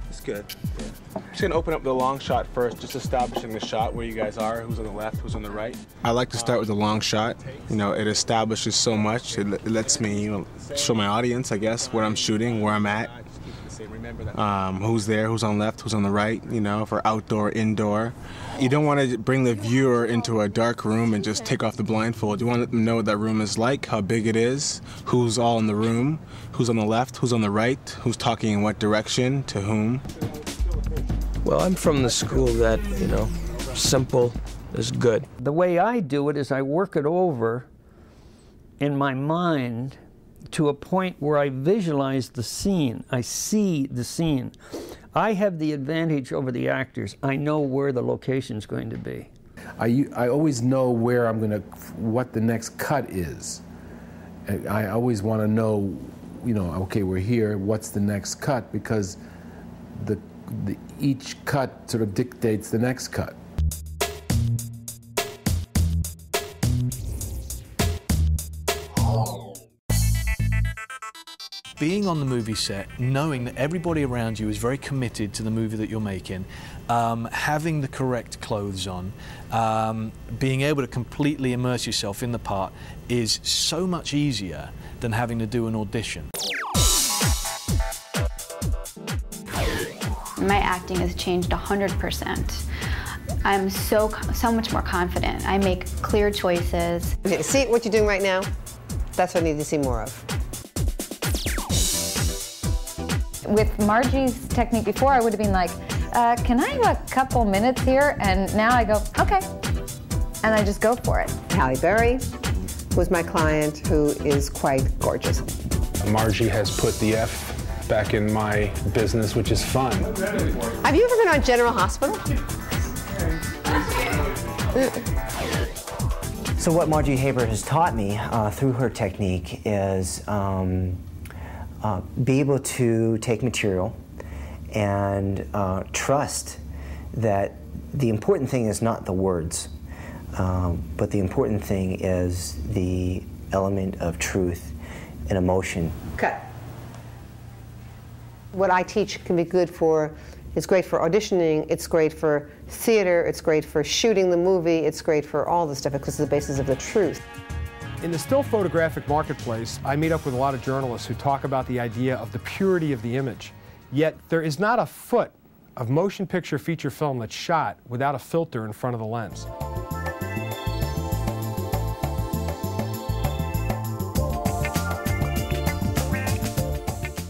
It's good. Yeah. I'm just going to open up the long shot first, just establishing the shot where you guys are, who's on the left, who's on the right. I like to start with the long shot. You know, it establishes so much. It lets me, you know, show my audience, I guess, what I'm shooting, where I'm at. Who's there, who's on left, who's on the right, you know, for outdoor, indoor. You don't want to bring the viewer into a dark room and just take off the blindfold. You want them to know what that room is like, how big it is, who's all in the room, who's on the left, who's on the right, who's talking in what direction, to whom. Well, I'm from the school that, you know, simple is good. The way I do it is I work it over in my mind to a point where I visualize the scene. I see the scene. I have the advantage over the actors. I know where the location's going to be. I always know where I'm going to, what the next cut is. I always want to know, you know, okay, we're here, what's the next cut? Because each cut sort of dictates the next cut. Being on the movie set, knowing that everybody around you is very committed to the movie that you're making, having the correct clothes on, being able to completely immerse yourself in the part is so much easier than having to do an audition. My acting has changed 100%. I'm so much more confident. I make clear choices. Okay, see what you're doing right now? That's what I need to see more of. With Margie's technique before, I would have been like, can I have a couple minutes here? And now I go, okay. And I just go for it. Halle Berry was my client, who is quite gorgeous. Margie has put the F back in my business, which is fun. Have you ever been on General Hospital? So what Margie Haber has taught me through her technique is be able to take material and trust that the important thing is not the words, but the important thing is the element of truth and emotion. Cut. What I teach can be good for, it's great for auditioning, it's great for theater, it's great for shooting the movie, it's great for all the stuff because it's the basis of the truth. In the still photographic marketplace, I meet up with a lot of journalists who talk about the idea of the purity of the image. Yet there is not a foot of motion picture feature film that's shot without a filter in front of the lens.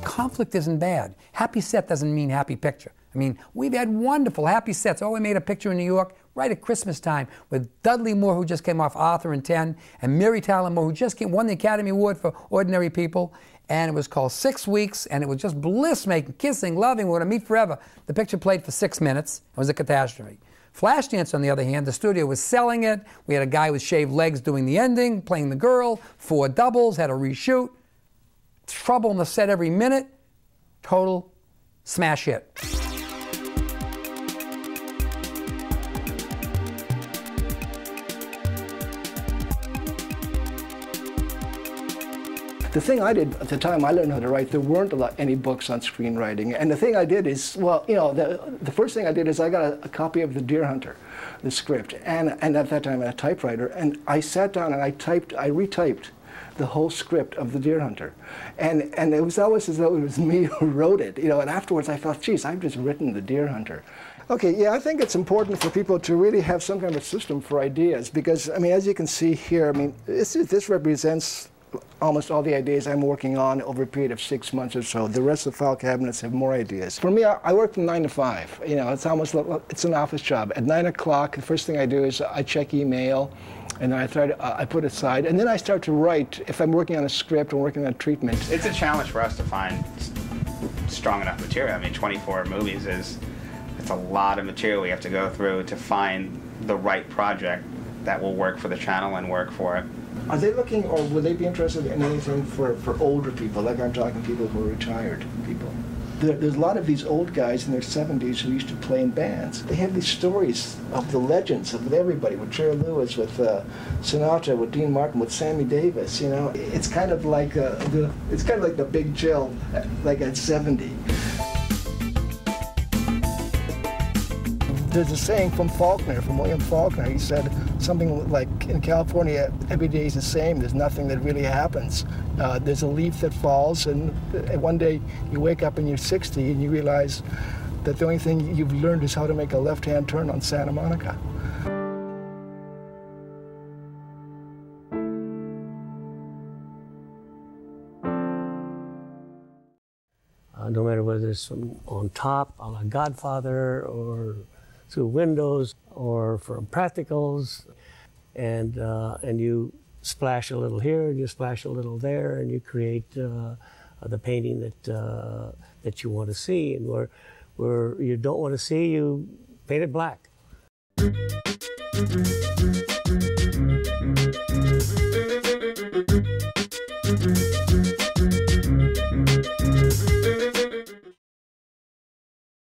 Conflict isn't bad. Happy set doesn't mean happy picture. I mean, we've had wonderful happy sets. Oh, we made a picture in New York right at Christmas time with Dudley Moore, who just came off Arthur and 10, and Mary Tyler Moore, who just won the Academy Award for Ordinary People. And it was called 6 Weeks, and it was just bliss-making, kissing, loving, we're going to meet forever. The picture played for 6 minutes. It was a catastrophe. Flashdance, on the other hand, the studio was selling it. We had a guy with shaved legs doing the ending, playing the girl, 4 doubles, had a reshoot. Trouble on the set every minute. Total smash hit. The thing I did at the time I learned how to write, there weren't any books on screenwriting. And the thing I did is, well, you know, the first thing I did is I got a copy of The Deer Hunter, the script, and at that time I had a typewriter, and I sat down and I retyped the whole script of The Deer Hunter. And it was always as though it was me who wrote it, you know, and afterwards I thought, geez, I've just written The Deer Hunter. Okay, yeah, I think it's important for people to really have some kind of system for ideas, because, I mean, as you can see here, I mean, this represents almost all the ideas I'm working on over a period of 6 months or so. The rest of the file cabinets have more ideas. For me, I work from 9 to 5. You know, it's almost like, it's an office job. At 9 o'clock, the first thing I do is I check email, and then I put it aside, and then I start to write. If I'm working on a script or working on a treatment. It's a challenge for us to find strong enough material. I mean, 24 movies it's a lot of material we have to go through to find the right project that will work for the channel and work for it. Are they looking, or would they be interested in anything for older people, like I'm talking people who are retired people? There's a lot of these old guys in their 70s who used to play in bands. They have these stories of the legends of everybody, with Jerry Lewis, with Sinatra, with Dean Martin, with Sammy Davis. You know, it's kind of like the Big Chill, like at 70. There's a saying from Faulkner, from William Faulkner. He said something like, in California, every day is the same. There's nothing that really happens. There's a leaf that falls, and one day you wake up and you're 60 and you realize that the only thing you've learned is how to make a left-hand turn on Santa Monica. No matter whether it's from on top, on a Godfather, or through windows, or from practicals, and you splash a little here, and you splash a little there, and you create the painting that you want to see, and where you don't want to see, you paint it black.